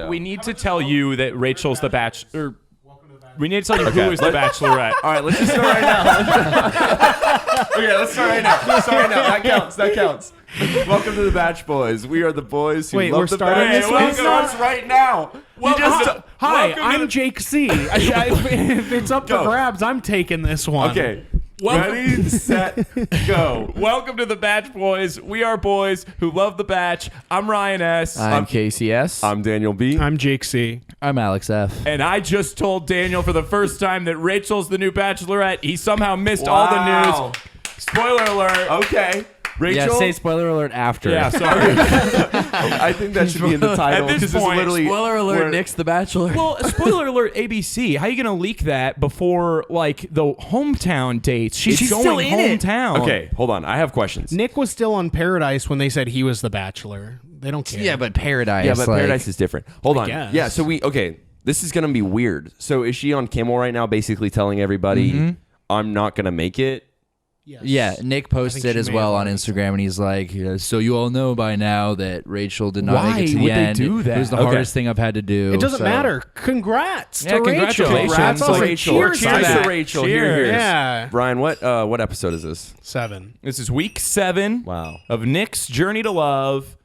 We need to tell you that Rachel's the Bachelor. We need to tell you who is the Bachelorette. All right, let's just start right now. Okay, let's start right now. That counts. Welcome to the Bach Boys. We are the boys who love the Bach. This It starts right now. Hi, I'm Jake C. If it's up for grabs, I'm taking this one. Okay. Ready, set, go. Welcome to the Bach Boys. We are boys who love the Bach. I'm Ryan S. I'm Casey S. I'm Daniel B. I'm Jake C. I'm Alex F. And I just told Daniel for the first time that Rachel's the new Bachelorette. He somehow missed all the news. Spoiler alert. Okay. Rachel? Yeah, say spoiler alert after. Yeah, sorry. I think that should be in the title. At this point, spoiler alert, Nick's the Bachelor. Well, spoiler alert, ABC. How are you going to leak that before, like, the hometown dates? She's going still in it. hometown. Okay, hold on. I have questions. Nick was still on Paradise when they said he was the Bachelor. They don't care. Yeah, but Paradise. Yeah, but Paradise is different. Hold on. guess. Yeah, so this is going to be weird. So is she on Kimmel right now basically telling everybody, I'm not going to make it? Yes. Yeah, Nick posted she as may well have on already Instagram, and he's like, so you all know by now that Rachel did not Why make it to the would they end. do that? It was the Okay. hardest thing I've had to do. It doesn't so- matter. Congrats Yeah, to Rachel. congratulations. Congrats to to Rachel. Cheers to Cheers that. to Rachel. Cheers. Here. Yeah. Brian, what episode is this? 7. This is week 7 Wow. of Nick's journey to love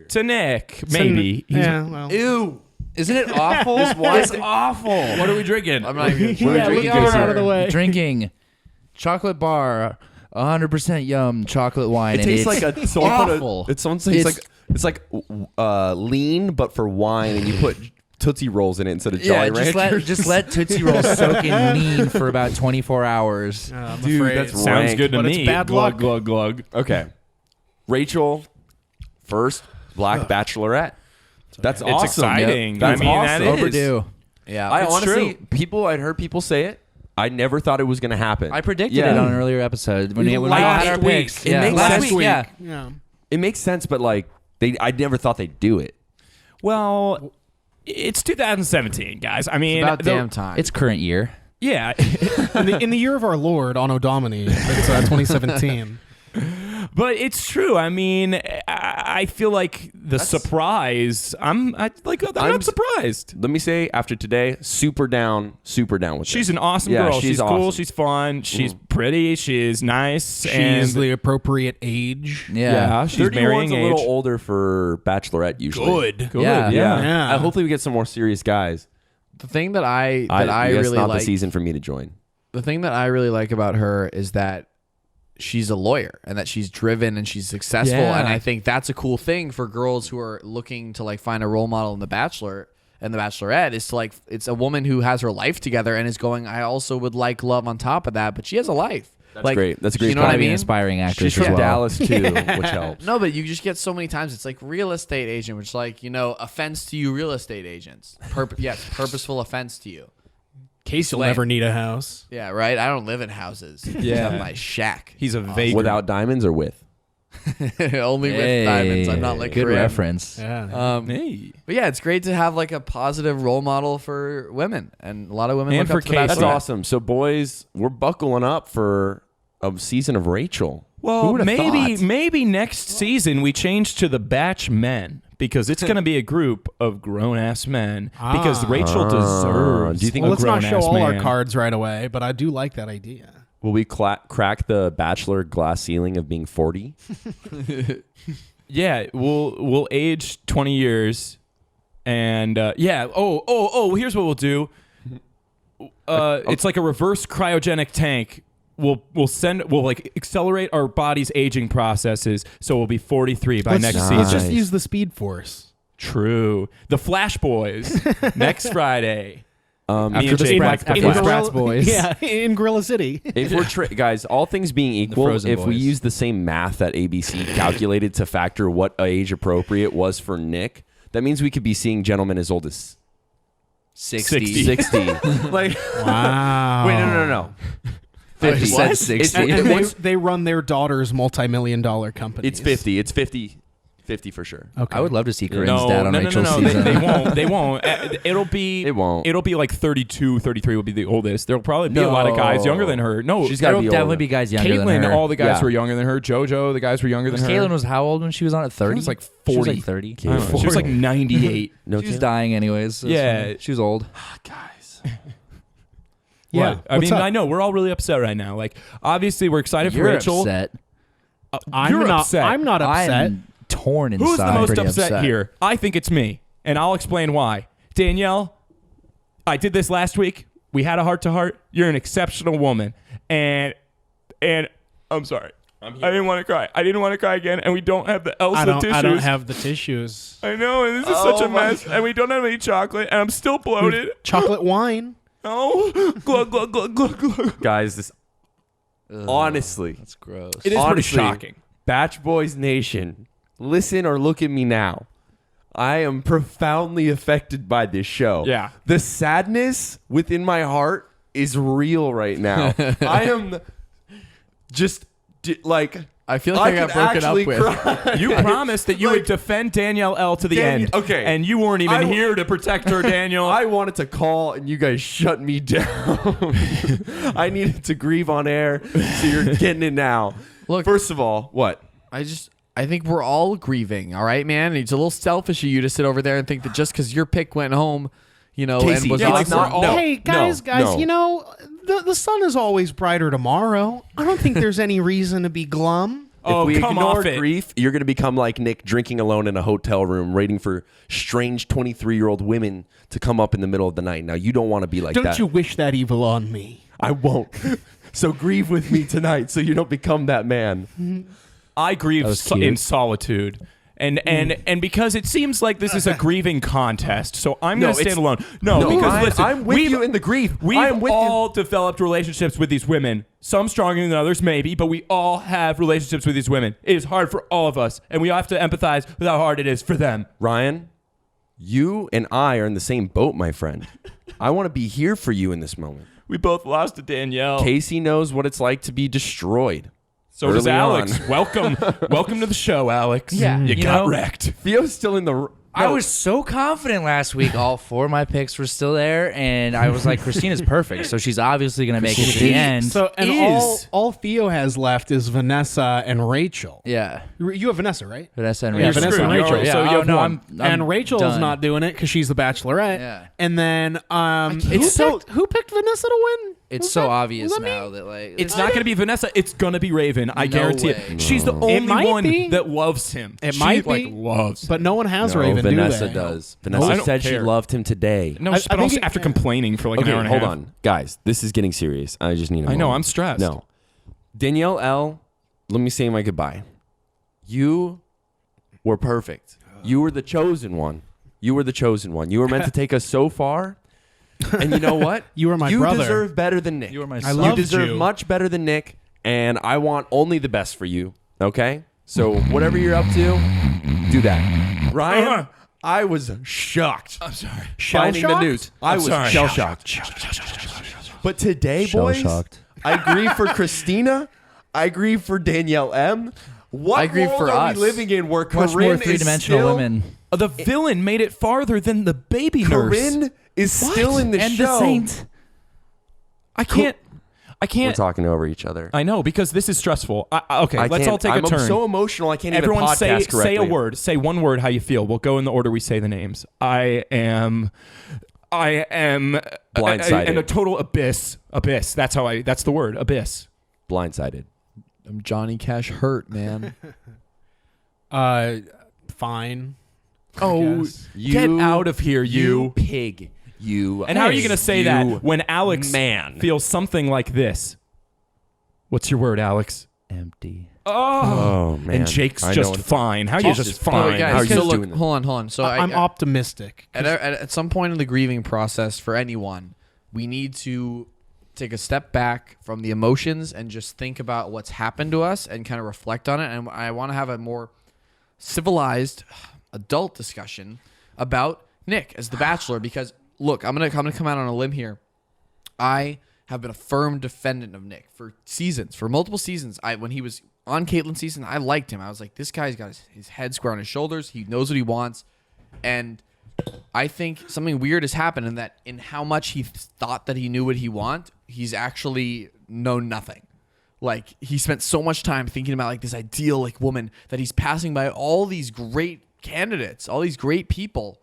to Nick. Maybe. Yeah, well. Ew. Isn't it awful? It's awful. What are we drinking? I'm not even Yeah, let's get it out of the way. Drinking chocolate bar, 100% yum chocolate wine. It and tastes it's like a awful. It's like lean, but for wine, and you put Tootsie Rolls in it instead of Jolly Ranchers. just let Tootsie Rolls soak in lean for about 24 hours. I'm Dude, afraid. that's Sounds rank. good to But me. it's bad glug, luck. glug, glug. Okay, Rachel, first Black Bachelorette. That's It's awesome. exciting. That's I mean, that awesome. is. Overdue. Yeah, I It's honestly, true. I'd heard people say it. I never thought it was going to happen. I predicted Yeah. it on an earlier episode when we all Last had our week. picks. It Yeah, makes last sense. week. Yeah, Yeah. It makes sense, but like I never thought they'd do it. Well, it's 2017, guys. I mean, about damn time. It's current year. Yeah. In the year of our Lord, Anno Domini, it's 2017. But it's true. I mean, I feel like the surprise. I'm not surprised. Let me say, after today, super down with She's it. an awesome Yeah, girl. She's cool. awesome. She's fun. She's pretty. She's nice. She's and the appropriate age. yeah, she's 31's marrying a little age. older for Bachelorette usually. Good. Yeah. Yeah. Hopefully we get some more serious guys. The thing that I guess really not like, the season for me to join. the thing that I really like about her is that she's a lawyer and that she's driven and she's successful, Yeah. and I think that's a cool thing for girls who are looking to like find a role model in The Bachelor and The Bachelorette. Is to like, it's a woman who has her life together and is going, I also would like love on top of that, but she has a life. That's great. That's a great You know what I point. mean? An aspiring actress She's as from well. Dallas too, which helps. No, but you just get so many times. It's like real estate agent, which like, offense to you real estate agents. Purposeful offense to you. Case you'll Lame. never need a house. Yeah, right? I don't live in houses. Yeah. I have my shack. He's a vagrant. Without diamonds or with? Only Hey, with diamonds. I'm not like good Kareem. reference. Yeah. Hey. But yeah, it's great to have like a positive role model for women, and a lot of women And look for up to The Kate. That's Bachelorette. awesome. So boys, we're buckling up for a season of Rachel. Who Well, would've thought? maybe next season we change to the Batch Men because it's going to be a group of grown ass men because Rachel deserves. Do you think Well, let's not grown-ass show all our man. cards right away, but I do like that idea. Will we crack the Bachelor glass ceiling of being 40? Yeah, we'll age 20 years, and yeah. Here's what we'll do. It's like a reverse cryogenic tank. We'll like accelerate our body's aging processes, so we'll be 43 by next Let's season. just use the Speed Force. True. The Flash Boys next Friday. Me After and the Jake Sprats- like the after Flash. the Sprats Boys. Yeah, in Gorilla City. If we're guys, all things being equal, Frozen if we Boys. use the same math that ABC calculated to factor what age appropriate was for Nick, that means we could be seeing gentlemen as old as 60. 60. Like, Wow. wait, no. 50 What? said 60. And they run their daughter's multi-million-dollar company. It's 50. It's 50. 50 for sure. Okay. I would love to see Corinne's No, dad on no, no, Rachel's no, no. season. They won't. They won't. It won't. It'll be like 32, 33 will be the oldest. There'll probably be a lot of guys younger than her. No, She's gotta There'll be definitely older. be guys younger than Caitlyn, her. all the guys Yeah. were younger than her. JoJo, the guys were younger than her. Caitlyn was how old when she was on at 30? She was like She was 40. like 30. I don't know. She was like 98. No, She was Tim? dying anyways. So Yeah. she was old. guys. Yeah. What? I What's mean, up? I know we're all really upset right now. Like, obviously, we're excited for You're Rachel. upset. I'm You're not. upset. I'm not upset. I'm torn inside. Who's the most Pretty upset here? I think it's me, and I'll explain why. Danielle, I did this last week. We had a heart-to-heart. You're an exceptional woman, and I'm sorry. I didn't want to cry. I didn't want to cry again, and we don't have the Elsa tissues. I don't have the tissues. I know, and this is such a mess, and we don't have any chocolate, and I'm still bloated. Chocolate wine. Oh, glug, glug, glug, glug, glug. Guys, this honestly, That's gross. It is pretty honestly, shocking. Batch Boys Nation, listen or look at me now. I am profoundly affected by this show. Yeah. The sadness within my heart is real right now. I am just like I feel like I got could broken up actually with. cry. You promised that you would defend Danielle L to the end. Okay. And you weren't even I- here to protect her, Daniel. I wanted to call and you guys shut me down. I needed to grieve on air, so you're getting it now. Look, First of all, what? I think we're all grieving, all right, man? It's a little selfish of you to sit over there and think that just because your pick went home, Casey, and was yeah, awesome. like, no. Hey guys, no. you know the sun is always brighter tomorrow. I don't think there's any reason to be glum. Oh, if we come ignore off it. grief, you're going to become like Nick, drinking alone in a hotel room, waiting for strange 23-year-old women to come up in the middle of the night. Now, you don't want to be like Don't that. you wish that evil on me? I won't. So grieve with me tonight so you don't become that man. I grieve was cute. in solitude. And because it seems like this is a grieving contest, so I'm going to stand alone. No, because listen, I'm with we've- you in the grief. We've I'm with all developed relationships with these women. Some stronger than others, maybe, but we all have relationships with these women. It is hard for all of us, and we have to empathize with how hard it is for them. Ryan, you and I are in the same boat, my friend. I want to be here for you in this moment. We both lost to Danielle. Casey knows what it's like to be destroyed. So does early Alex. on. Welcome to the show, Alex. Yeah, you you got know- wrecked. Theo's still in the... I was so confident last week. All four of my picks were still there, and I was like, Christina's perfect, so she's obviously going to make it to the end. So and Is- all Theo has left is Vanessa and Rachel. yeah. You have Vanessa, right? Vanessa and Yeah, Rachel. Vanessa and You're Rachel. screwed. Yeah. So you Oh, have no, one. I'm And Rachel's done. not doing it because she's the Bachelorette. Yeah. And then It's so- who picked Vanessa to win? It's Was so that- obvious was that me? now that like It's not going to be Vanessa. It's going to be Raven. I No guarantee way. it. She's the only might one be. that loves him. It she, might like, be. loves. But no one has No, Raven, Vanessa do they? does. I Vanessa don't said she care. loved him today. No, I but think also it- after complaining for like an Okay, hour and a hold half. on. Guys, this is getting serious. I just need a I know. moment. I'm stressed. No. Danielle L., let me say my goodbye. You were perfect. You were the chosen one. You were the chosen one. You were meant to take us so far. And you know what? You were my you brother. deserve better than Nick. You were my I son. You loved deserve you. much better than Nick, and I want only the best for you. Okay? So whatever you're up to, do that. Ryan, I was shocked. I'm sorry. Finding the Shell-shocked? news. I was sorry. shell shocked. But today, boys, Shell-shocked. I grieve for Christina. I grieve for Danielle M. What I grieve world for are us. we living in where Much more Corinne is three-dimensional still, women. The villain made it farther than the baby nurse. Corinne is still in the and show. the saint. I can't. We're talking over each other. I know because this is stressful. Okay, I let's can't- all take I'm a turn. so emotional. I can't Everyone even podcast say correctly. a word. Say one word. How you feel? We'll go in the order we say the names. I am Blindsided. in a total abyss. Abyss. That's how I. That's the word. Abyss. Blindsided. I'm Johnny Cash hurt, man. Fine. Oh, guess. get out of here, you. pig. You. And how are you going to say that you when Alex man. feels something like this? What's your word, Alex? Empty. Oh man. And Jake's I know just it's- fine. How are you Jake's just just fine? Guys, How are you so just look, doing this? hold on. So I'm optimistic. at some point in the grieving process for anyone, we need to take a step back from the emotions and just think about what's happened to us and kind of reflect on it. And I want to have a more civilized adult discussion about Nick as the Bachelor, because look, I'm gonna come out on a limb here. I have been a firm defendant of Nick for seasons, for multiple seasons. When he was on Caitlin's season, I liked him. I was like, this guy's got his head square on his shoulders. He knows what he wants. And I think something weird has happened in how much he thought that he knew what he want, he's actually known nothing. Like, he spent so much time thinking about like this ideal like woman that he's passing by all these great candidates, all these great people.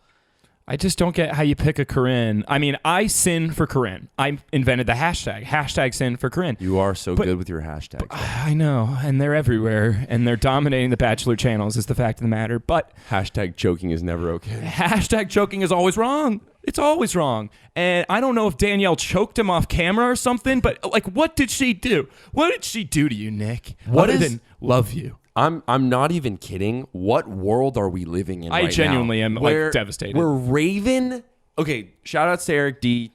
I just don't get how you pick a Corinne. I mean, I sin for Corinne. I invented the hashtag sin for Corinne. You are so good with your hashtags. I know, and they're everywhere, and they're dominating the Bachelor channels is the fact of the matter. But Hashtag choking is never okay. hashtag choking is always wrong. It's always wrong. And I don't know if Danielle choked him off camera or something, but like, what did she do? What did she do to you, Nick? Other than love you? I'm not even kidding. What world are we living in I right genuinely now? am like devastated. Where Raven... Okay, shout outs to Eric D.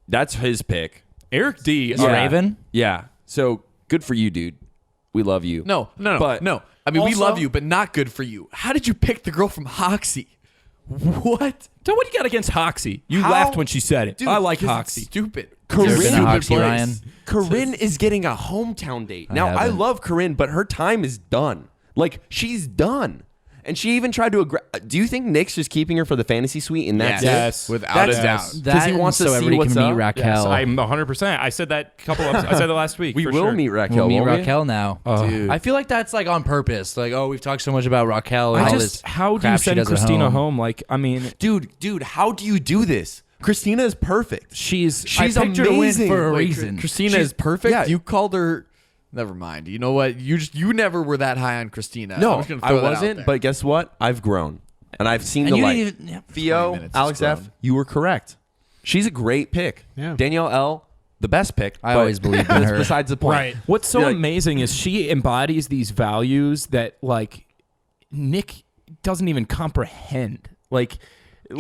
That's his pick. Eric D. Yeah. Raven? Yeah. So, good for you, dude. We love you. No. But I mean, we also- love you, but not good for you. How did you pick the girl from Hoxie? What? So what do you got against Hoxie? You How? laughed when she said it. Dude, I like 'cause it's Hoxie. Stupid. You ever been to Corinne, Hoxie, Ryan? Corinne is getting a hometown date. Now, I haven't. love Corinne, but her time is done. Like, she's done. And she even tried to... Do you think Nick's just keeping her for the fantasy suite and that's Yes. it? Without a That's- doubt. Because he wants so to see everybody what's can meet up. Raquel. Yes, I'm 100%. I said that I said that last week. We for will sure. meet Raquel, We'll meet won't we? Raquel now. Dude. I feel like that's like on purpose. Like, oh, we've talked so much about Raquel and all this. How do you crap she send does at Christina home? Like, I mean, Dude, how do you do this? Christina is perfect. she's She's I picked her to win amazing. for a Wait, reason. Christina She's- is perfect. yeah. You called her. Never mind. You know what? You never were that high on Christina. I'm No, just gonna I throw that out wasn't. there. But guess what? I've grown. And I've seen And the you light. didn't even. Yeah. 20 Theo, minutes Alex has F., grown. you were correct. She's a great pick. Yeah. Danielle L., the best pick. I but always believed in that's her. besides the point. Right. what's so Yeah, like- amazing is she embodies these values that like Nick doesn't even comprehend. Like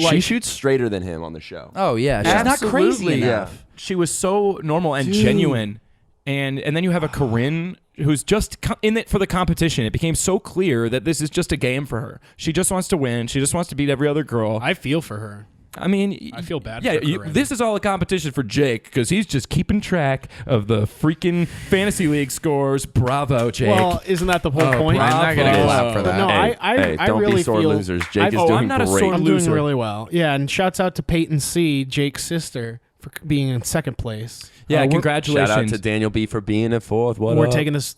She shoots straighter than him on the show. Oh yeah, she's not crazy Absolutely. enough. She was so normal and genuine. And then you have a Corinne who's just in it for the competition. It became so clear that this is just a game for her. She just wants to win. She just wants to beat every other girl. I feel for her. I mean, I feel bad Yeah, for Corinne. this is all a competition for Jake because he's just keeping track of the freaking fantasy league scores. Bravo, Jake. Well, isn't that the whole point? I'm not gonna Bravo. clap for But that. no, Hey, I don't really be sore feel losers. Jake is I'm doing not a great. sore I'm loser. doing really well. Yeah, and shouts out to Peyton C, Jake's sister, for being in second place. yeah, we're- congratulations. Shout out to Daniel B for being in fourth. What We're up? taking this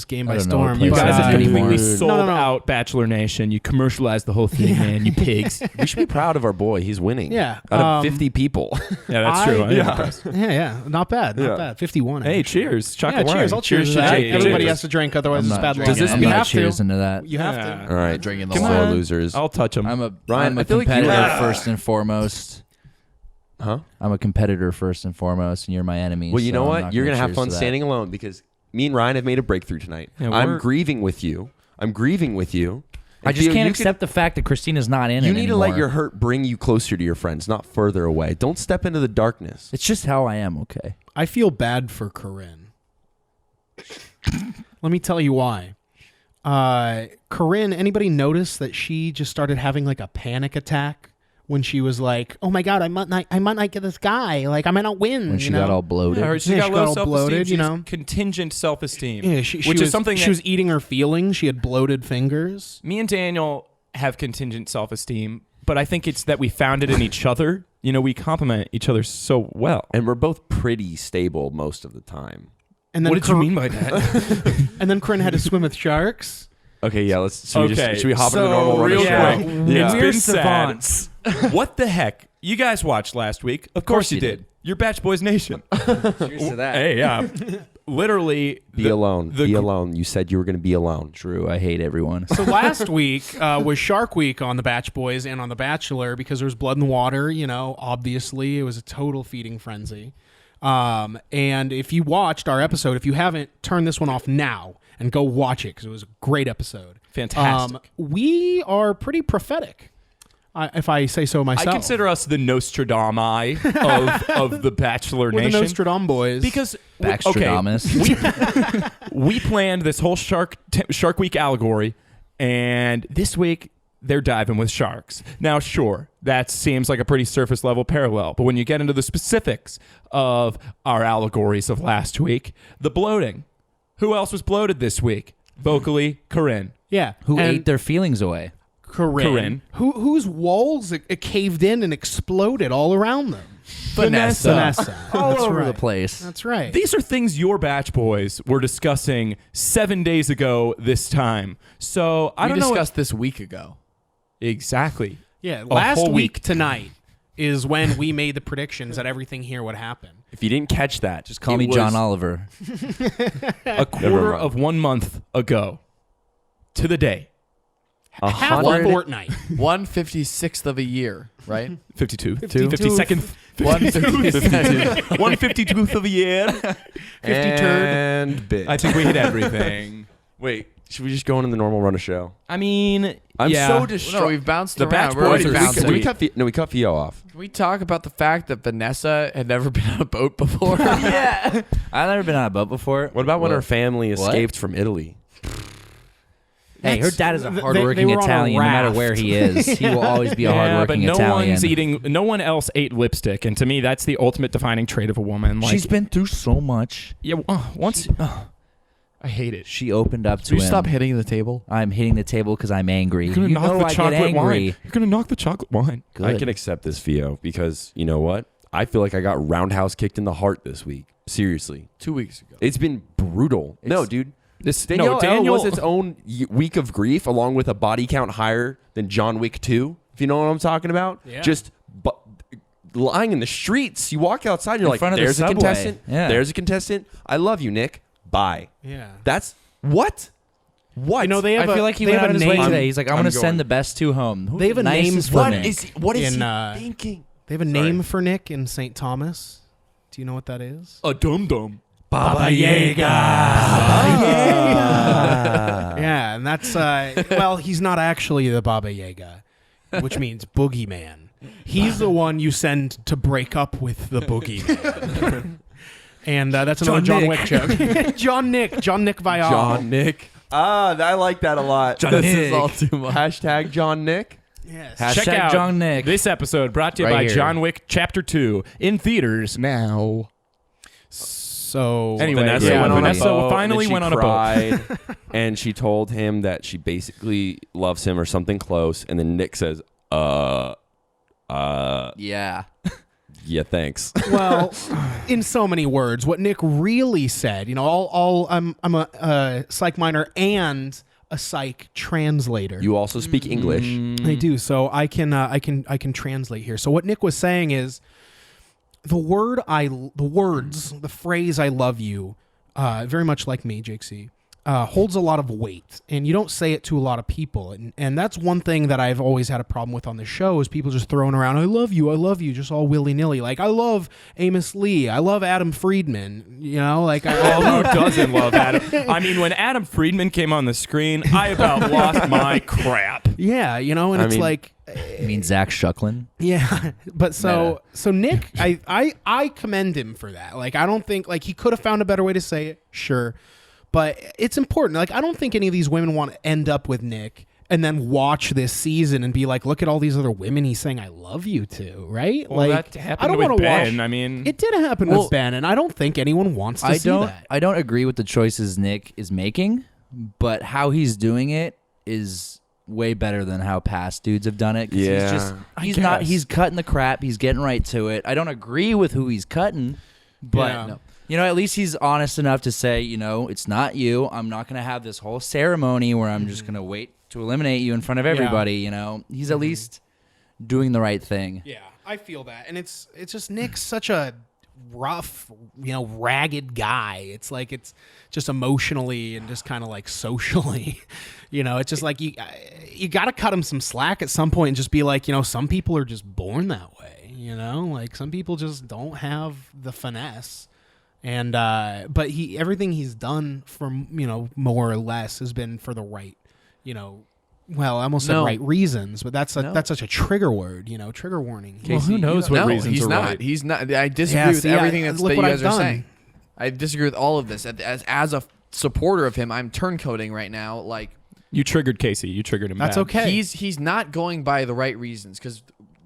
game I by don't know storm. what You place guys that have is completely anymore. sold No. out Bachelor Nation. You commercialized the whole thing, man. You pigs. We should be proud of our boy. He's winning. Yeah, Out of 50 people. Yeah, that's true. I am yeah. impressed. Yeah, not bad, not Yeah. bad. 51. Hey, actually. cheers. Yeah, Chocolate wine. cheers. I'll cheers to to that. Jake. Everybody Cheers. has to drink, otherwise I'm it's not bad drinking. luck. this I'm You not have to. cheers into that. You have Yeah. to. All right. drinking the Come Sore on. losers. I'll touch them. I'm a Ryan, I feel like you- competitor first and foremost. Huh? I'm a competitor first and foremost, and you're my enemy. Well, you so know I'm what? not You're gonna going to have cheers fun to that. standing alone because me and Ryan have made a breakthrough tonight. Yeah, I'm we're- grieving with you. I'm grieving with you. I And just Theo, can't you accept the fact that Christina's not in You it need to anymore. let your hurt bring you closer to your friends, not further away. Don't step into the darkness. It's just how I am. Okay. I feel bad for Corinne. Let me tell you why. Corinne, anybody notice that she just started having like a panic attack when she was like, "Oh my god, I might not get this guy. Like I might not win." When she you know? got all bloated. Yeah, she Yeah, got she low got all self-esteem. bloated, you She's know. contingent self-esteem. Yeah, she which was, is something she that was eating her feelings. She had bloated fingers. me and Daniel have contingent self-esteem, but I think it's that we found it in each other. You know, we complement each other so well. And we're both pretty stable most of the time. And then What did you mean by that? And then Corinne had to swim with sharks. Okay, yeah, should we hop so into the normal run of real show? quick, Yeah. it's Weird been sad. savants. What the heck? You guys watched last week. Of course you did. You're Bach Boys Nation. Cheers to that. Hey, yeah. Literally. Be alone. the- Be alone. You said you were going to be alone. True. I hate everyone. So last week was Shark Week on the Bach Boys and on The Bachelor because there was blood and water. You know, obviously it was a total feeding frenzy. And if you watched our episode, if you haven't, turn this one off now and go watch it because it was a great episode. Fantastic. We are pretty prophetic, if I say so myself. I consider us the Nostradamus of the Bachelor We're the Nation. Nostradam boys. Because Baxtradamus. we planned this whole Shark Week allegory, and this week they're diving with sharks. Now, sure, that seems like a pretty surface level parallel, but when you get into the specifics of our allegories of last week, the bloating. Who else was bloated this week? vocally Corinne. Yeah. Who And ate their feelings away? Corinne. Whose walls caved in and exploded all around them. Vanessa. All That's over right. the place. That's right. These are things your Batch Boys were discussing 7 days ago this time. So I We don't know. discussed this week ago. Exactly. Yeah, A last whole week week. tonight is when we made the predictions that everything here would happen. If you didn't catch that, Just call it me was- John Oliver. A quarter mind. of 1 month ago to the day. Half a 100 fortnight. 1/56th of a year, right? 52. 52nd. 1/52. 152th of a year. 50 turd. and bit. I think we hit everything. Wait, should we just go into the normal run of show? I mean, I'm yeah. so distraught. No, we've bounced The around. Batch We're already Boys are bouncing. Can we cut? We cut Theo off. Can we talk about the fact that Vanessa had never been on a boat before? Yeah. I've never been on a boat before. What about when What? her family What? escaped from Italy? Hey, her That's- dad is a they hardworking were on a Italian. No matter raft. where he is, he will always be a Yeah, but hardworking no Italian. no one else ate lipstick, and to me, that's the ultimate defining trait of a woman. Like, She's been through so much. yeah, once. I hate it. She opened up to Can you him. stop hitting the table? I'm hitting the table because I'm angry. You're gonna You knock know the I get chocolate angry. wine. You're gonna knock the chocolate wine. Good. I can accept this, Theo, because you know what? I feel like I got roundhouse kicked in the heart this week. Seriously, 2 weeks ago. it's been brutal. No, dude. This Danielle, Daniel was its own week of grief, along with a body count higher than John Wick 2. If you know what I'm talking about, Yeah. just lying in the streets. You walk outside, and you're In like, front of the "There's a subway. contestant. Yeah. There's a contestant. I love you, Nick. Bye." Yeah. That's what. What? You know, they I have feel like he they went have out a his way name. today. He's like, I'm I'm going to going. send the best two home. Who's They have a the name nicest for for Nick. Nick? What is In, he thinking? They have a Sorry. name for Nick in St. Thomas. Do you know what that is? a dum dum. Baba Yaga. Yeah, and that's well, he's not actually the Baba Yaga, which means boogeyman. He's the one you send to break up with the boogeyman. And that's another John Wick joke. John Nick Vial. John Nick. I like that a lot. John This Nick. is all too much. Hashtag John Nick. Yes. Hashtag Check out John Nick. This episode brought to you Right by here. John Wick Chapter 2 in theaters now. So Anyway, Vanessa yeah, went on Vanessa a boat, finally and then went she on a boat. cried, and she told him that she basically loves him or something close. And then Nick says, Yeah. yeah, thanks. well, in so many words, what Nick really said, you know, I'm a psych minor and a psych translator. You also speak English. I do, so I can translate here. So what Nick was saying is the phrase "I love you," very much like me, Jake C, holds a lot of weight, and you don't say it to a lot of people, and that's one thing that I've always had a problem with on the show is people just throwing around I love you," just all willy nilly. Like I love Amos Lee, I love Adam Friedman, you know, like Who doesn't love Adam? I mean, when Adam Friedman came on the screen, I about lost my crap. yeah, you know, and I it's mean- like. You mean Zach Shucklin? Yeah, but so Nick, I commend him for that. Like, I don't think like he could have found a better way to say it, sure, but it's important. Like, I don't think any of these women want to end up with Nick and then watch this season and be like, look at all these other women he's saying I love you to, right? Well, like, that happened I don't with want to Ben. watch. I mean, It did happen with Ben, and I don't think anyone wants to see that. I don't agree with the choices Nick is making, but how he's doing it is way better than how past dudes have done it. 'Cause Yeah, he's cutting the crap. He's getting right to it. I don't agree with who he's cutting, but Yeah. you know, at least he's honest enough to say, you know, it's not you. I'm not going to have this whole ceremony where I'm just going to wait to eliminate you in front of everybody. You know, he's at least doing the right thing. Yeah, I feel that, and it's just Nick's such a rough, you know, ragged guy. It's like it's just emotionally and just kind of like socially, you know. It's just like you got to cut him some slack at some point and just be like, you know, some people are just born that way, you know, like some people just don't have the finesse. And but everything he's done for, you know, more or less has been for the right, you know. Well, I almost said No. right reasons, but that's No. such a trigger word, you know, trigger warning. well, who knows what No, reasons he's are not. right? He's not. I disagree Yeah, with see, everything look that you what guys I've are done. saying. I disagree with all of this. As a supporter of him, I'm turncoating right now. Like You triggered Casey. You triggered him. That's bad. okay. he's not going by the right reasons because,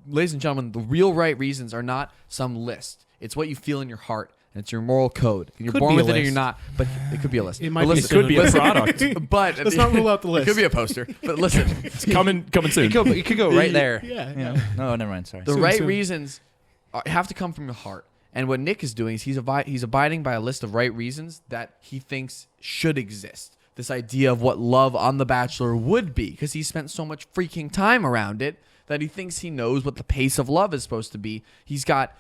ladies and gentlemen, the real right reasons are not some list. It's what you feel in your heart, and it's your moral code. And you're Could born be a with it or list. you're not. But it could be a list. It might But be It could be a product. But Let's not rule out the list. It could be a poster. But listen, It's coming soon. You could go right there. Yeah. No, never mind. Sorry. the Soon, right soon. reasons have to come from your heart. And what Nick is doing is he's abiding by a list of right reasons that he thinks should exist. This idea of what love on The Bachelor would be, because he spent so much freaking time around it that he thinks he knows what the pace of love is supposed to be. He's got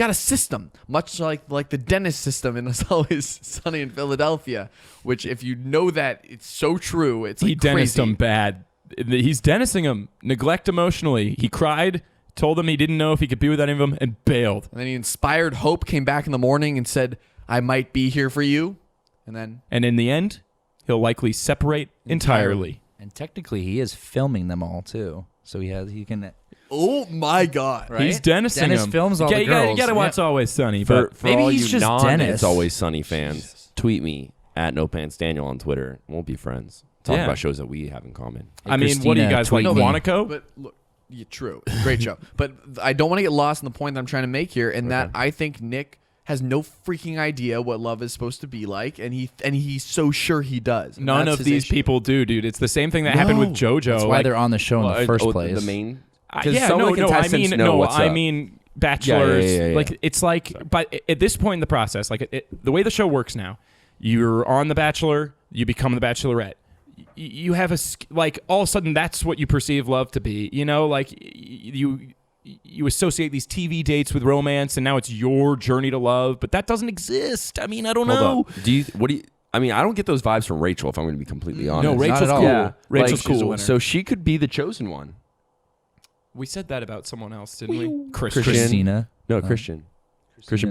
a system, much like the dentist system in It's Always Sunny in Philadelphia, which if you know that it's so true, it's He like dentised crazy. him bad. He's dentisting him. Neglect emotionally. He cried, told him he didn't know if he could be with any of them, and bailed. And then he inspired hope, came back in the morning and said, I might be here for you. And then And in the end, he'll likely separate entirely. And technically, he is filming them all too. So he can. oh my God. Right? He's dentisting Dennis him. films all Yeah, the you gotta- girls. You gotta watch Always Sunny. For But Maybe all he's you just non Dennis. It's Always Sunny fans, tweet me at NoPantsDaniel on Twitter. We'll be friends. Talk Yeah. about shows that we have in common. I mean, what do you Christina, guys like? tweet me. Quantico? But look, yeah, true. Great show. But I don't want to get lost in the point that I'm trying to make here, in that I think Nick has no freaking idea what love is supposed to be like, and he's so sure he does. And None that's of his these issue. people do, dude. It's the same thing that happened with JoJo. That's why Like, they're on the show in the first place. The main. yeah, some of the contestants know what's I up. mean bachelors. Yeah. Like it's like, but at this point in the process, like the way the show works now, you're on The Bachelor, you become the Bachelorette. You have like all of a sudden that's what you perceive love to be. You know, like you associate these TV dates with romance, and now it's your journey to love, but that doesn't exist. I mean, I don't know. Hold up. I mean, I don't get those vibes from Rachel, if I'm going to be completely honest. No, Rachel's at all. cool. Yeah, Rachel's like, cool. So she could be the chosen one. We said that about someone else, didn't we? Christina. No, Christian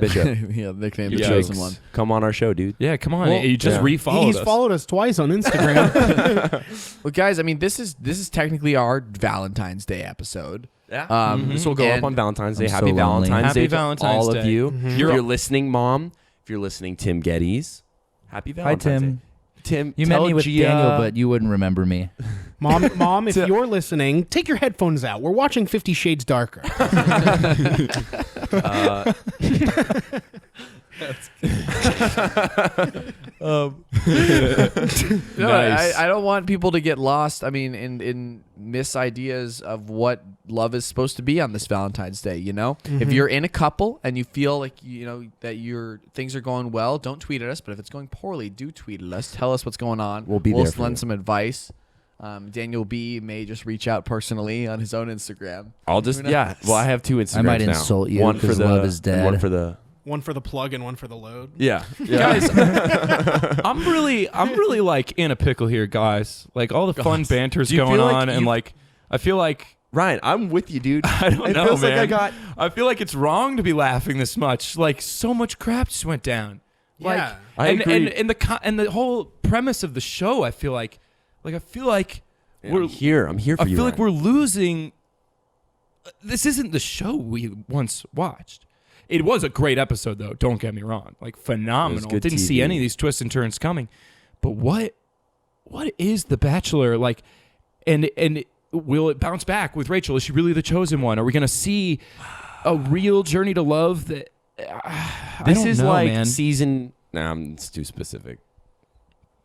Bishop. Yeah, nickname the Yikes. chosen one. Come on our show, dude. Yeah, come on. Well, you just yeah. refollowed He's us. followed us twice on Instagram. Well, guys, I mean, this is technically our Valentine's Day episode. Yeah. This will go up and- on Valentine's Day. I'm Happy so lonely. Valentine's Happy Day to Valentine's all Day. of you. Mhm. If you're listening, Mom. If you're listening, Tim Geddes. Happy Hi, Valentine's Tim. Day. Tim, You met tell me with Gia- Daniel, but you wouldn't remember me. Mom, if you're listening, take your headphones out. We're watching 50 Shades Darker. No, Nice. I don't want people to get lost. I mean, in misideas of what love is supposed to be on this Valentine's Day. You know, if you're in a couple and you feel like that your things are going well, don't tweet at us. But if it's going poorly, do tweet at us. Tell us what's going on. We'll be there for lend you. some advice. Daniel B may just reach out personally on his own Instagram. I'll just Who knows? yeah. Well, I have two Instagrams I might now. insult you One for 'cause the love is and dead. One for the One for the plug and one for the load. yeah. Guys, I'm really like in a pickle here, guys. Like all the fun banter's Do you going feel like on, and you- like I feel like Ryan, I'm with you, dude. I don't It know, feels man. like I got I feel like it's wrong to be laughing this much. Like so much crap just went down. Like, Yeah. I and, agree. and the whole premise of the show, I feel like we're I'm here. I'm here for I you. feel like Ryan. we're losing. This isn't the show we once watched. It was a great episode, though. Don't get me wrong. Like phenomenal. good Didn't see TV. any of these twists and turns coming. But what is The Bachelor like? And will it bounce back with Rachel? Is she really the chosen one? Are we going to see a real journey to love? That I This don't is know, like man. season. Nah, it's too specific.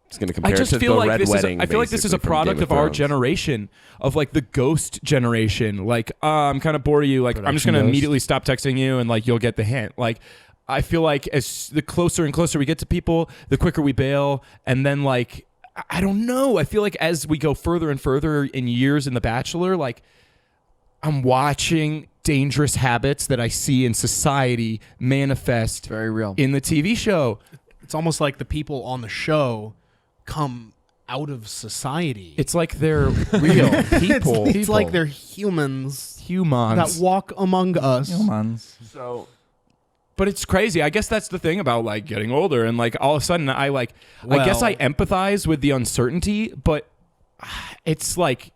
It's gonna compare I just it to feel the like Red this is. Wedding. I feel like this is a basically, from product Game of our Thrones. generation, of like the ghost generation. Like, I'm kind of bored of you. Like, I'm just Production gonna ghost. immediately stop texting you, and like you'll get the hint. Like, I feel like as the closer and closer we get to people, the quicker we bail, and then like I don't know. I feel like as we go further and further in years in The Bachelor, like I'm watching dangerous habits that I see in society manifest Very real. in the TV show. It's almost like the people on the show come out of society. It's like they're real people. It's like they're humans humans. that walk among us. So But it's crazy. I guess that's the thing about like getting older, and like all of a sudden I guess I empathize with the uncertainty, but it's like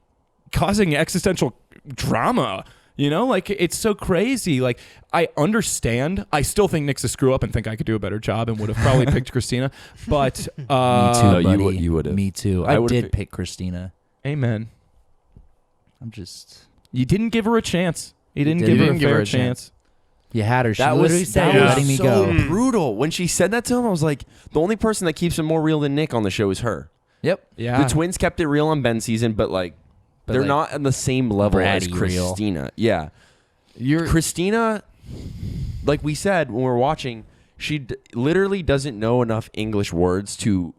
causing existential drama. You know, like it's so crazy. Like I understand. I still think Nick's a screw up and think I could do a better job and would have probably picked Christina. But Me too, no, you buddy. would- you would've. Me too. I I would've did pick Christina. amen. I'm just. You didn't give her a chance. You didn't didn't give her a give her fair a chance. chance. You had her. She That literally was said, was letting me so go. brutal. When she said that to him, I was like, the only person that keeps it more real than Nick on the show is her. Yep. Yeah. The twins kept it real on Ben's season, but they're like, not on the same level as bratty real. Christina. Yeah. Christina, like we said when we were watching, she literally doesn't know enough English words to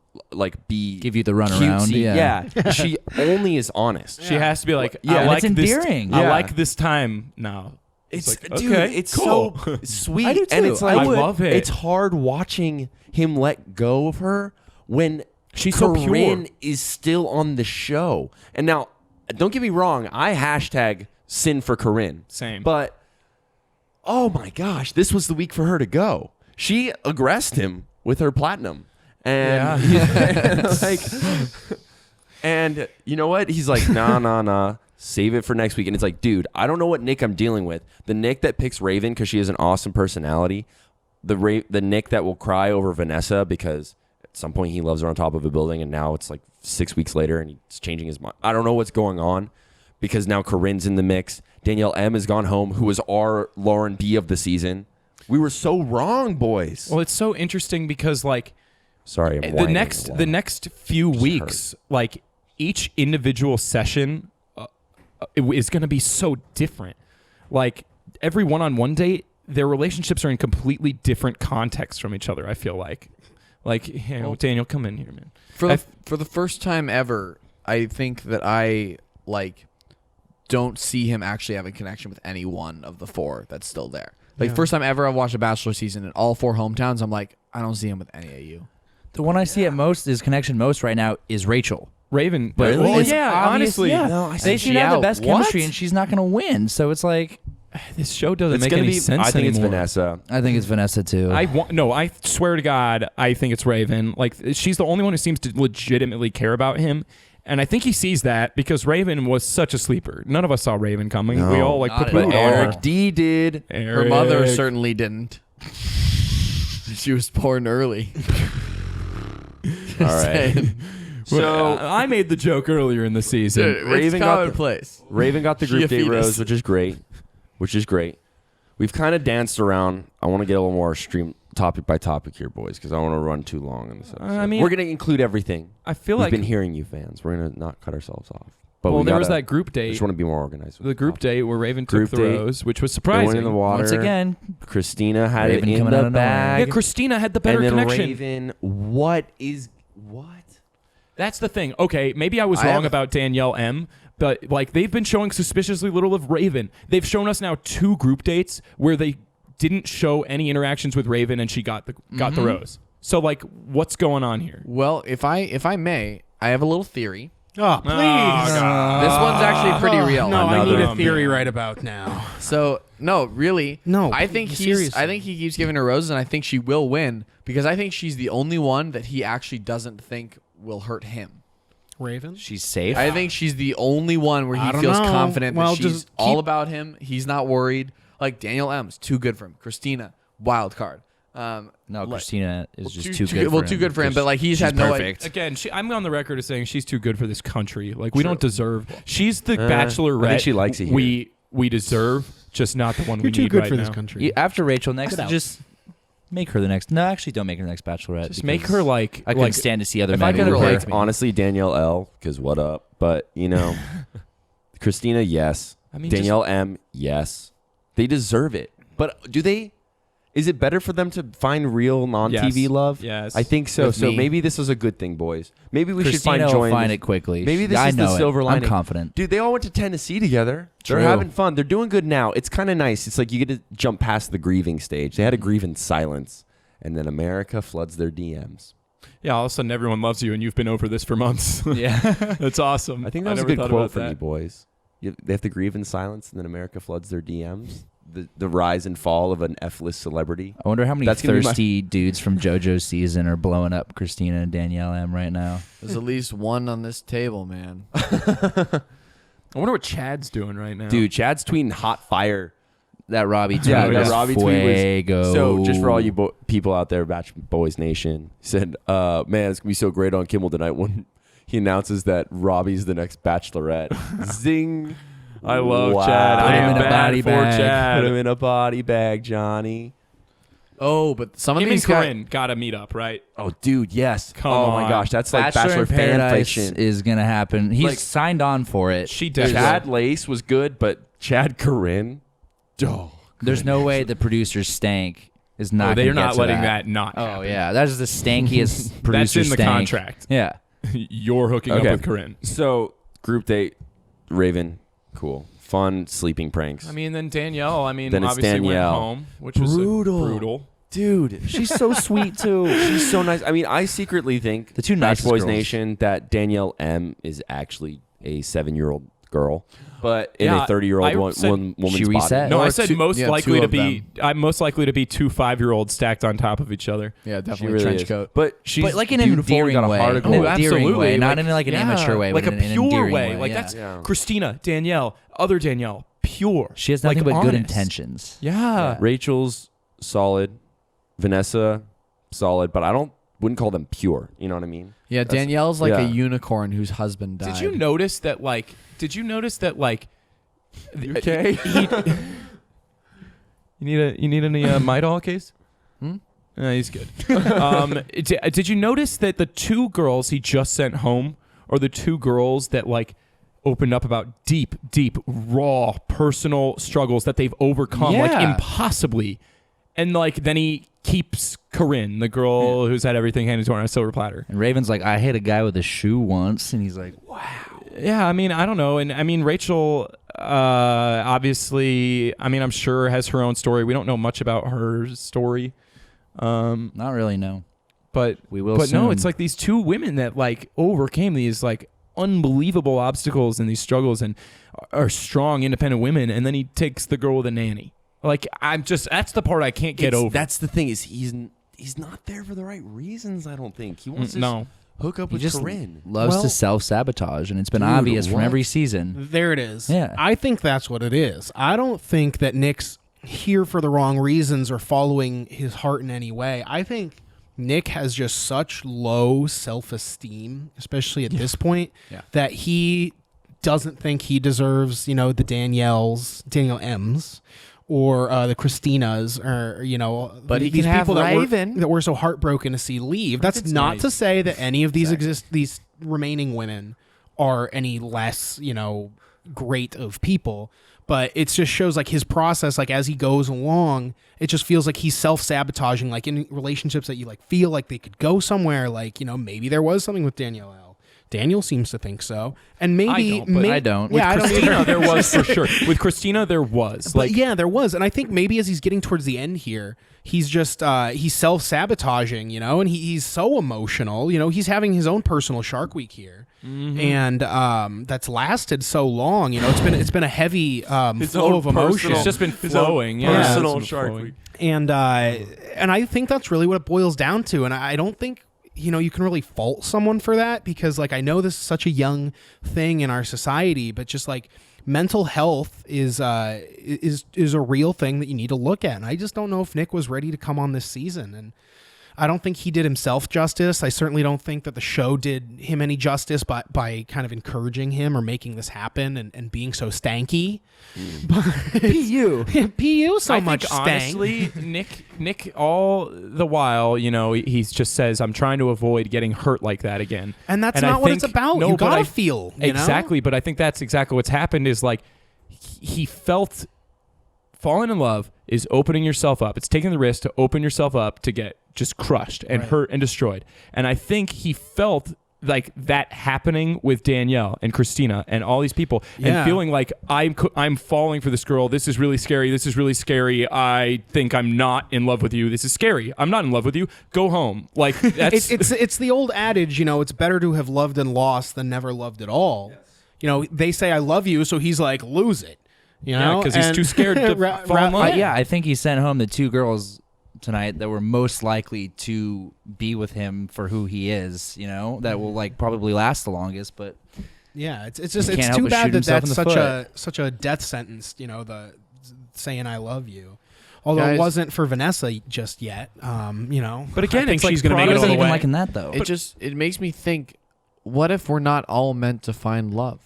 give you the runaround. cutesy. Yeah. She only is honest. She has to be like, Yeah. I And like it's this. endearing. I Yeah. like this time now. It's like, dude, okay, it's cool. so sweet. I do And too. it's like I love it. It's hard watching him let go of her when She's so Corinne pure. is still on the show. And now, don't get me wrong, I hashtag sin for Corinne. Same. But oh my gosh, this was the week for her to go. She aggressed him with her platinum. And and you know what? He's like, nah. Save it for next week. And it's like, dude, I don't know what Nick I'm dealing with. The Nick that picks Raven because she has an awesome personality. The Nick that will cry over Vanessa because at some point he loves her on top of a building and now it's like 6 weeks later and he's changing his mind. I don't know what's going on because now Corinne's in the mix. Danielle M has gone home, who was our Lauren B of the season. We were so wrong, boys. Well, it's so interesting because Sorry, I'm the whining next a lot. the next few weeks, like each individual session is going to be so different. Like every one-on-one date, their relationships are in completely different contexts from each other. I feel like Daniel, come in here, man. For the first time ever, I think that I don't see him actually having connection with any one of the four that's still there. First time ever I've watched a Bachelor season in all 4 hometowns, I'm like, I don't see him with any of you. The one I see at most is connection most right now is Rachel. Raven, But well, it's yeah, obvious- honestly, yeah. No, I They see. should have the Out. best What? chemistry, and she's not going to win. So it's like, this show doesn't It's make gonna any be. sense I think it's anymore. Vanessa. I think it's Vanessa too. I swear to God, I think it's Raven. Like she's the only one who seems to legitimately care about him. And I think he sees that because Raven was such a sleeper. None of us saw Raven coming. No, we all not at poo-pooed all. on her. Eric D did. Her mother Eric. certainly didn't. She was born early. All right. So I made the joke earlier in the season. Dude, Raven it's got the- commonplace. Raven got the She a group date fetus. rose, which is great. We've kind of danced around. I want to get a little more stream topic by topic here, boys, because I don't want to run too long in this episode. I mean, we're gonna include everything. I feel We've like been hearing you, fans. We're gonna not cut ourselves off. But well, we there was gotta- that group I date. just want to be more organized. with The group topic. date where Raven Group took the date. rose, which was They went surprising. in the water. Once again, Christina had Raven it in coming out the of nowhere. bag. Yeah, Christina had the better and then connection. Raven, what? That's the thing. Okay, maybe I was I wrong have- about Danielle M, but they've been showing suspiciously little of Raven. They've shown us now 2 group dates where they didn't show any interactions with Raven and she got the rose. So what's going on here? Well, if I may, I have a little theory. Oh, please. This one's actually pretty real. No, I need a Another- theory right about now. So no, really, No, I think seriously. I think he keeps giving her roses, and I think she will win because I think she's the only one that he actually doesn't think will hurt him. Raven? she's safe. I think she's the only one where I he don't feels know. confident Well, that she's just all keep- about him. He's not worried. Like Danielle M's too good for him. Christina, wild card. No, Christina is just too too good. Well, for too him. good for him, but he's She's had no perfect. Again, I'm on the record as saying she's too good for this country. We don't deserve. She's the Bachelorette. I think she likes it here. We deserve, just not the one we You're too need good right for now. this country. After Rachel, next, Get out. just make her the next. No, actually, don't make her the next Bachelorette. Just make because her I couldn't stand to see other If men. I could who have were picked, honestly, Danielle L, because what up? But, Christina, yes. I mean, Danielle M, yes. They deserve it. But do they? Is it better for them to find real non-TV Yes. love? Yes. I think so. With So me. maybe this is a good thing, boys. Maybe we should Christina find will joy in find this. it quickly. Maybe this I is the know it. silver lining. I'm confident. Dude, they all went to Tennessee together. True. They're having fun. They're doing good now. It's kind of nice. It's like you get to jump past the grieving stage. They had to grieve in silence. And then America floods their DMs. Yeah, all of a sudden everyone loves you, and you've been over this for months. Yeah. That's awesome. I think that was a never good thought quote about for me, that. boys. They have to grieve in silence, and then America floods their DMs. The rise and fall of an F-list celebrity. I wonder how many That's gonna be my- thirsty dudes from JoJo's season are blowing up Christina and Danielle M right now. There's at least one on this table, man. I wonder what Chad's doing right now. Dude, Chad's tweeting hot fire. That Robbie tweet Yeah, was that Robbie tweet was- fuego. So, just for all you people out there, Batch Boys Nation, he said, man, it's going to be so great on Kimmel tonight when he announces that Robbie's the next Bachelorette. Zing. I love Wow. Chad. Put I him am in a bad body for bag. Chad. Put him in a body bag, Johnny. Oh, but some of Him these and guys. Corinne gotta meet up, right? Oh, dude, yes. Come oh my on. gosh, that's like Bachelor in fan Paradise fiction. is gonna happen. He's Like- signed on for it. She did. Chad Lace was good, but Chad Corinne, oh, There's no way the producer Stank is not. Oh, they're gonna get not to letting that not. Oh happen. yeah, that is the stankiest producer. That's in the stank. contract. Yeah. You're hooking up Okay. with Corinne. So group date, Raven, cool, fun sleeping pranks. I mean, then Danielle. I mean, Then it's obviously went Danielle. home, which was brutal. Dude, she's so sweet too. She's so nice. I mean, I secretly think The two Bach nicest Boys girls. Nation that Danielle M is actually a 7-year-old girl, but in Yeah, a 30-year-old I said woman's she body. reset. No, Or I said two- most yeah, likely two to of be. I'm most likely to be 2 5-year-olds stacked on top of each other. Yeah, She definitely really trench is. coat. But she's But like in an beautiful, endearing got a way. heart of In gold. an endearing absolutely. way, not Like, in like an immature way, like but a in an pure endearing way. Like yeah. that's Yeah. Christina, Danielle, other Danielle, pure. She has nothing like, but good honest. intentions. Yeah. Rachel's solid, Vanessa solid, but I wouldn't call them pure. You know what I mean? Yeah, Danielle's like a yeah. unicorn whose husband died. Did you notice that? Like, You okay? You need any Midol case? He's good. Did you notice that the 2 girls he just sent home are the 2 girls that like opened up about deep, raw personal struggles that they've overcome like Yeah. impossibly, and like then he keeps Corinne, the girl who's had everything handed to her on a silver platter. And Raven's like, I hit a guy with a shoe once, and he's like, wow. Yeah, I mean, I don't know. And I mean, Rachel, obviously, I mean, I'm sure has her own story. We don't know much about her story. Not really, no. But We will But no, soon. it's like these 2 women that like overcame these like unbelievable obstacles and these struggles and are strong, independent women. And then he takes the girl with a nanny. Like that's the part I can't get over. That's the thing is he's not there for the right reasons. I don't think he wants to no. hook up He with just Corinne. loves Well- to self-sabotage, and it's been Dude, obvious from what? every season. There it is. Yeah. I think that's what it is. I don't think that Nick's here for the wrong reasons or following his heart in any way. I think Nick has just such low self-esteem, especially at this point, that he doesn't think he deserves, the Danielle M's, or the Christinas, or But he these can have people Raven. that we're so heartbroken to see leave. That's Raven's not nice. to say that any of these remaining women are any less, great of people. But it just shows like his process, like as he goes along, it just feels like he's self-sabotaging, like in relationships that you like feel like they could go somewhere. Like, maybe there was something with Danielle L. Daniel seems to think so. And maybe I don't, but I don't. Yeah, I don't Christina, either. there was for sure. With Christina, there was. But yeah, there was. And I think maybe as he's getting towards the end here, he's just he's self-sabotaging, and he's so emotional. He's having his own personal Shark Week here. And that's lasted so long. It's been a heavy flow of emotion. It's just been flowing. Yeah, personal it's been Shark flowing. Week. And I think that's really what it boils down to. And I don't think you can really fault someone for that, because like I know this is such a young thing in our society, but just like mental health is a real thing that you need to look at. And I just don't know if Nick was ready to come on this season, and I don't think he did himself justice. I certainly don't think that the show did him any justice by kind of encouraging him or making this happen and being so stanky. PU. PU so I much think, stank. honestly, Nick, all the while, he just says, "I'm trying to avoid getting hurt like that again." And that's I not what it's think- about. no, You but gotta I- feel. Exactly, but I think that's exactly what's happened. Is like he felt falling in love is opening yourself up. It's taking the risk to open yourself up to get just crushed and hurt and destroyed. And I think he felt like that happening with Danielle and Christina and all these people, Yeah. and feeling like I'm falling for this girl. This is really scary. This is really scary. I think I'm not in love with you. This is scary. I'm not in love with you. Go home. Like that's It's the old adage, it's better to have loved and lost than never loved at all. They say I love you, so he's like, lose it. yeah, because he's too scared to fall in love. Yeah, I think he sent home the 2 girls tonight that were most likely to be with him for who he is, that will like probably last the longest. But Yeah, it's just He can't it's help too but bad shoot that himself that's in the such a death sentence. The saying I love you, although Guys- it wasn't for Vanessa just yet. But I again, think it's like she's gonna Prada make it all wasn't the even way. liking that though. It makes me think, what if we're not all meant to find love?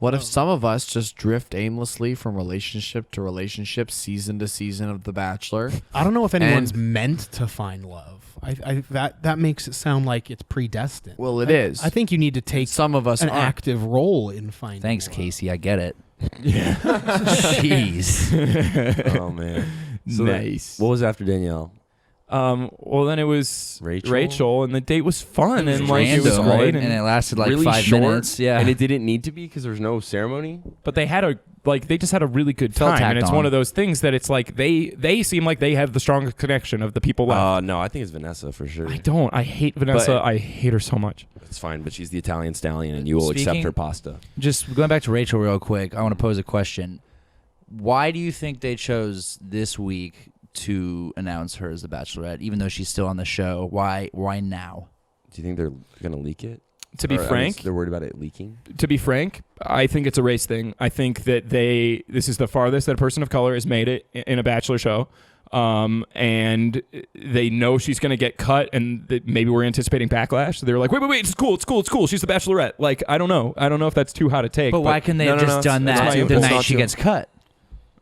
What if some of us just drift aimlessly from relationship to relationship, season to season of The Bachelor? I don't know if anyone's meant to find love. That makes it sound like it's predestined. Well, it is. I think you need to take Some of us an aren't. active role in finding Thanks, love. Casey. I get it. Yeah. Jeez. Oh man. So then- Nice. what was after Danielle? Well, then it was Rachel? and the date was fun, and like it Random, was great. and it lasted like really 5 short, minutes. Yeah. and it didn't need to be because there was no ceremony. But they had they just had a really good Felt time, and tacked it's on. one of those things that it's like they seem like they have the strongest connection of the people left. No, I think it's Vanessa for sure. I don't. I hate Vanessa. But- I hate her so much. It's fine, but she's the Italian stallion, and you will accept Speaking- her pasta. Just going back to Rachel real quick, I want to pose a question. Why do you think they chose this week to announce her as the Bachelorette, even though she's still on the show? Why now? Do you think they're gonna leak it? To be Or, I mean, frank, they're worried about it leaking. I think it's a race thing. I think that this is the farthest that a person of color has made it in a Bachelor show. And they know she's going to get cut, and that maybe we're anticipating backlash. So they were like, wait, it's cool. She's the Bachelorette. Like, I don't know if that's too hot to take. But why couldn't they no, have no, just no, done it's that not the impulse, night not she to- gets cut?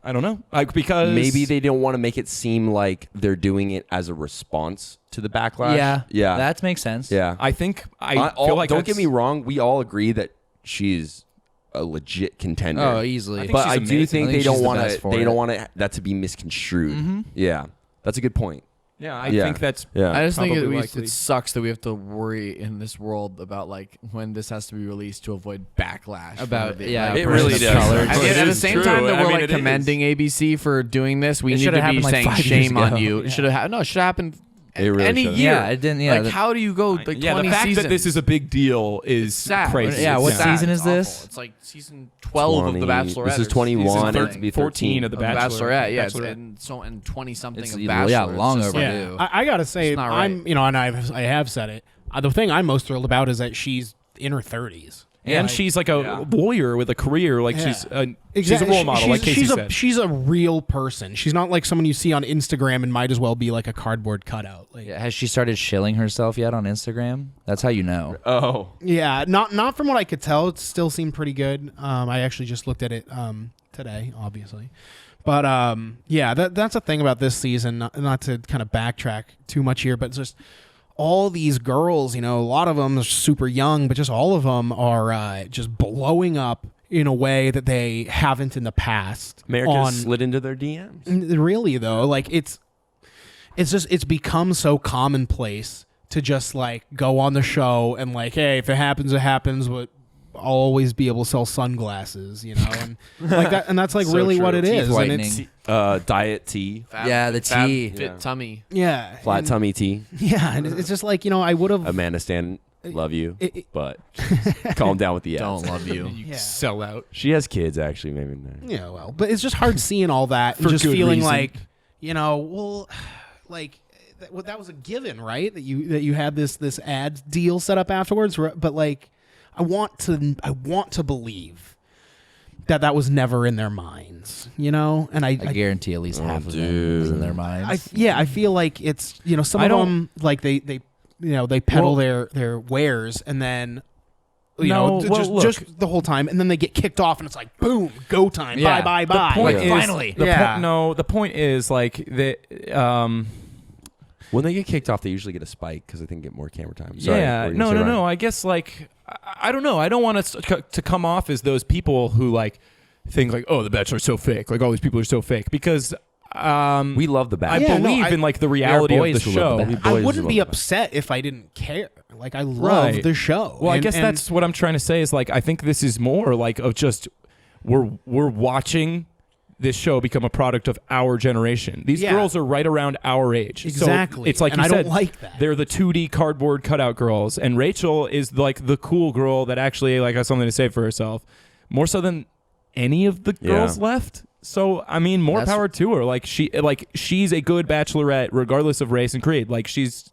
I don't know. Because Maybe they don't want to make it seem like they're doing it as a response to the backlash. Yeah. That makes sense. Yeah. I think I feel like don't that's- get me wrong. We all agree that she's a legit contender. Oh, easily. I think but she's I do amazing. think I they think don't she's the want best to. for They it. don't want that to be misconstrued. Mhm. Yeah, that's a good point. Yeah, I Yeah. think that's Yeah. I just think Probably likely. it sucks that we have to worry in this world about like when this has to be released to avoid backlash. from About- the- yeah, like, It really person of does. color. It And yet at the is same true. time that I we're mean, like it is. commending ABC for doing this, we It need should to have be happened, like, saying 5 years shame on ago. you. It should have no. It should have happened It really any should've. year. Yeah, it didn't. Yeah, like how do you go like yeah, 20 the fact seasons? that this is a big deal is sad. crazy. Yeah, It's what sad. season is It's awful. this? It's like season 12 of The 20 Bachelorette. This is or 21. season It's to be 14 of The of The Bachelor. Bachelorette. Yeah, Bachelorette. and 20 something It's of yeah, Bachelor. long It's just like- overdue. I gotta say, It's not I'm right. and I have said it. The thing I'm most thrilled about is that she's in her 30s. And she's like a lawyer with a career. Like she's a role model. like Casey said. She's a real person. She's not like someone you see on Instagram and might as well be like a cardboard cutout. Like, Yeah, has she started shilling herself yet on Instagram? That's how you know. Oh, yeah, not from what I could tell. It still seemed pretty good. I actually just looked at it today, obviously. But yeah, that's a thing about this season. Not to kind of backtrack too much here, but it's just all these girls. A lot of them are super young, but just all of them are just blowing up in a way that they haven't in the past. America slid into their DMs. Really though, like it's become so commonplace to just like go on the show and like, hey, if it happens, it happens, but I'll always be able to sell sunglasses, and like that, and that's like So really true. what it Teeth is. And whitening. it's Diet tea, Yeah, the tea. fit Yeah. tummy. yeah, flat and- tummy tea. Yeah, and it's just like I would have. Amanda Stan, love you, it- but calm down with the ads. Don't love you. Yeah. sell out. She has kids, actually. Maybe. Yeah, well, but it's just hard seeing all that and For just good feeling reason. like, well, like that was a given, right? That you had this ad deal set up afterwards, but like, I want to believe that was never in their minds, and I guarantee at least half of them dude. is in their minds. I feel like it's some I of don't- them like they peddle Well- their wares and then No, well, look. just the whole time, and then they get kicked off and it's like boom, go time, Yeah. bye. The point Yeah. is, Finally. The Yeah. the point is like that. When they get kicked off, they usually get a spike because I think get more camera time. Sorry, Yeah, what were you gonna no. say, Ryan? I guess like I don't know. I don't want us to come off as those people who like think like, oh, The Bachelor's so fake. Like all these people are so fake because We love the I Bachelor. Yeah, no, believe in like the reality of boys the who love show. The Bachelor. I Boys wouldn't love be the upset if I didn't care. Like I love Right. the show. Well, I And- guess and- that's what I'm trying to say is like I think this is more like of just we're watching this show become a product of our generation. These Yeah. girls are right around our age. Exactly. So it's like And you I said, don't like that. They're the 2D cardboard cutout girls, and Rachel is like the cool girl that actually like has something to say for herself, more so than any of the girls left. So I mean, more That's- power to her. Like she's a good Bachelorette, regardless of race and creed. She's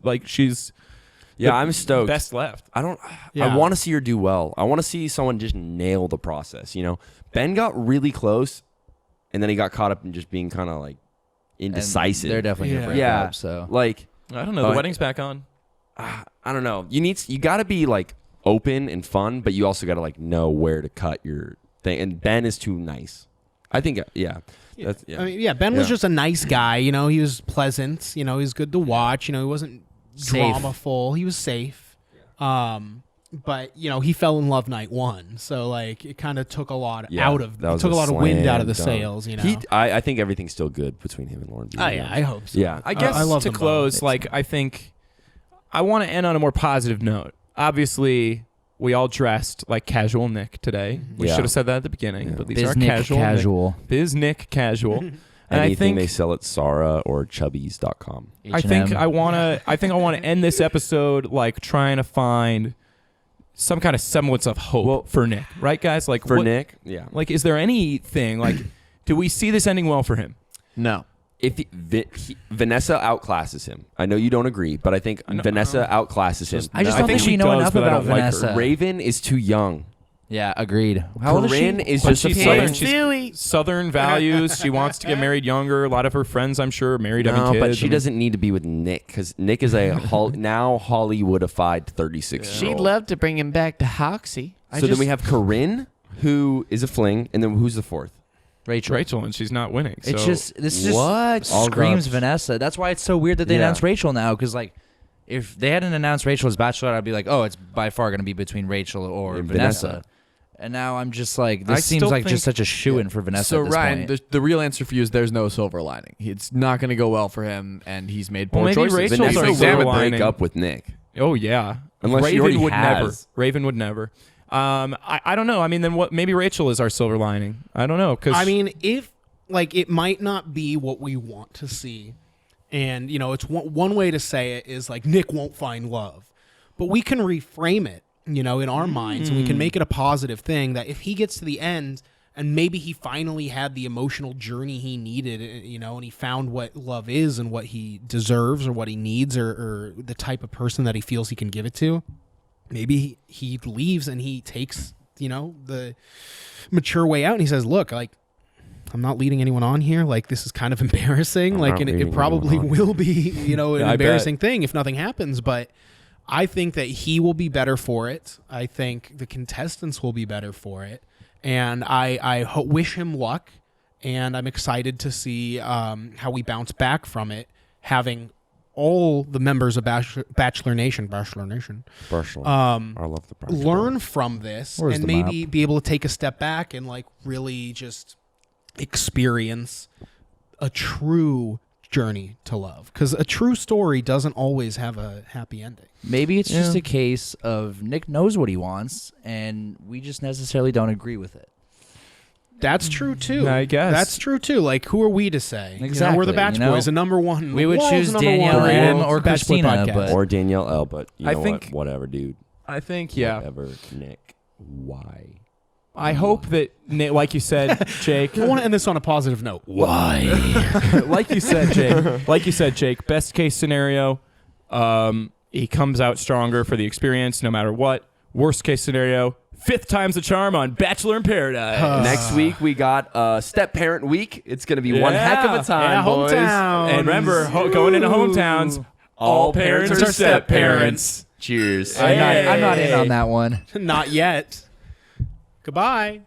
Yeah, the I'm stoked. best left. I Yeah. want to see her do well. I want to see someone just nail the process. Ben got really close, and then he got caught up in just being kind of like And indecisive. they're definitely gonna break Yeah. up. So like I don't know. The wedding's back on. I don't know. You got to be like open and fun, but you also got to like know where to cut your thing, and Ben is too nice. I think, That's, I mean, Ben was just a nice guy. You know, he was pleasant. You know, he was good to watch. You know, he wasn't drama-full. He was safe. But you know, he fell in love night one, so like it kind of took a lot out of a lot of wind out of the sails. You know, I think everything's still good between him and Lauren B. Oh yeah, I hope so. Yeah, I guess I love to them close, both. like I think I want to end on a more positive note. Obviously, we all dressed like casual Nick today. We Yeah. should have said that at the beginning, but these are Biznick casual. casual. Biznick casual. And Anything I think they sell at Sarah or Chubbies.com. I think H&M. I want to end this episode like trying to find some kind of semblance of hope for Nick, right, guys? Like For Nick, yeah. Like, is there anything like? Do we see this ending well for him? No. If Vanessa outclasses him, I know you don't agree, but I think Vanessa outclasses him. I just I don't think think we she know does, enough but I about don't like her. Vanessa. Raven is too young. Yeah, agreed. How old is she? Corinne is But just a she's player. Southern. She's Southern values. She wants to get married younger. A lot of her friends, I'm sure, are married, having No, kids. but she doesn't need to be with Nick because Nick is a now Hollywoodified 36-year-old. love to bring him back to Hoxie. So then we have Corinne, who is a fling, and then who's the fourth? Rachel, and she's not winning. So. It's just this What? just All screams grudge. Vanessa. That's why it's so weird that they Yeah. announced Rachel now. Because like, if they hadn't announced Rachel as Bachelorette, I'd be like, oh, it's by far going to be between Rachel or And Vanessa. Vanessa. And now I'm just like, I this seems still like think- just such a shoe-in for Vanessa. So at this Ryan, point. the real answer for you is there's no silver lining. It's not going to go well for him, and he's made Well, poor maybe choices. Rachel's Vanessa our would silver never lining. break up with Nick. Oh yeah, Unless she Raven already would has. never. Raven would never. I don't know. I mean, then what? Maybe Rachel is our silver lining. I don't know because I mean, if like it might not be what we want to see, and you know, it's one way to say it is like Nick won't find love, but we can reframe it, you know, in our minds, and we can make it a positive thing that if he gets to the end and maybe he finally had the emotional journey he needed, you know, and he found what love is and what he deserves or what he needs or the type of person that he feels he can give it to. Maybe he leaves and he takes, you know, the mature way out and he says, look, like, I'm not leading anyone on here. Like, this is kind of embarrassing. I'm Like, not and leading it probably anyone on. will be, you know, an Yeah, I bet. embarrassing thing if nothing happens. But I think that he will be better for it. I think the contestants will be better for it. And I wish him luck. And I'm excited to see how we bounce back from it, having all the members of Bachelor Nation, Barcelona. I love the Barcelona. learn from this Where's and the maybe be able to take a step back and like really just experience a true journey to love, because a true story doesn't always have a happy ending. Maybe it's just a case of Nick knows what he wants, and we just necessarily don't agree with it. That's true too. I guess. That's true too. Like, who are we to say? You know, Exactly, we're the Batch you know? Boys, the number one. We would world's choose number Danielle one M rated or Bachelor Christina, podcast. but- Or Danielle L, but you I know think- what? Whatever, dude. I think Whatever, Nick. Why? I hope that Nick, like you said, Jake. I want to end this on a positive note. Why? like you said, Jake. Best case scenario, he comes out stronger for the experience, no matter what. Worst case scenario, 5th time's the charm on Bachelor in Paradise. Next week we got Step Parent Week. It's gonna be one heck of a time, Yeah, boys. hometowns. And remember, going into hometowns, all parents are step parents. Cheers. I'm not in on that one. Not yet. Goodbye.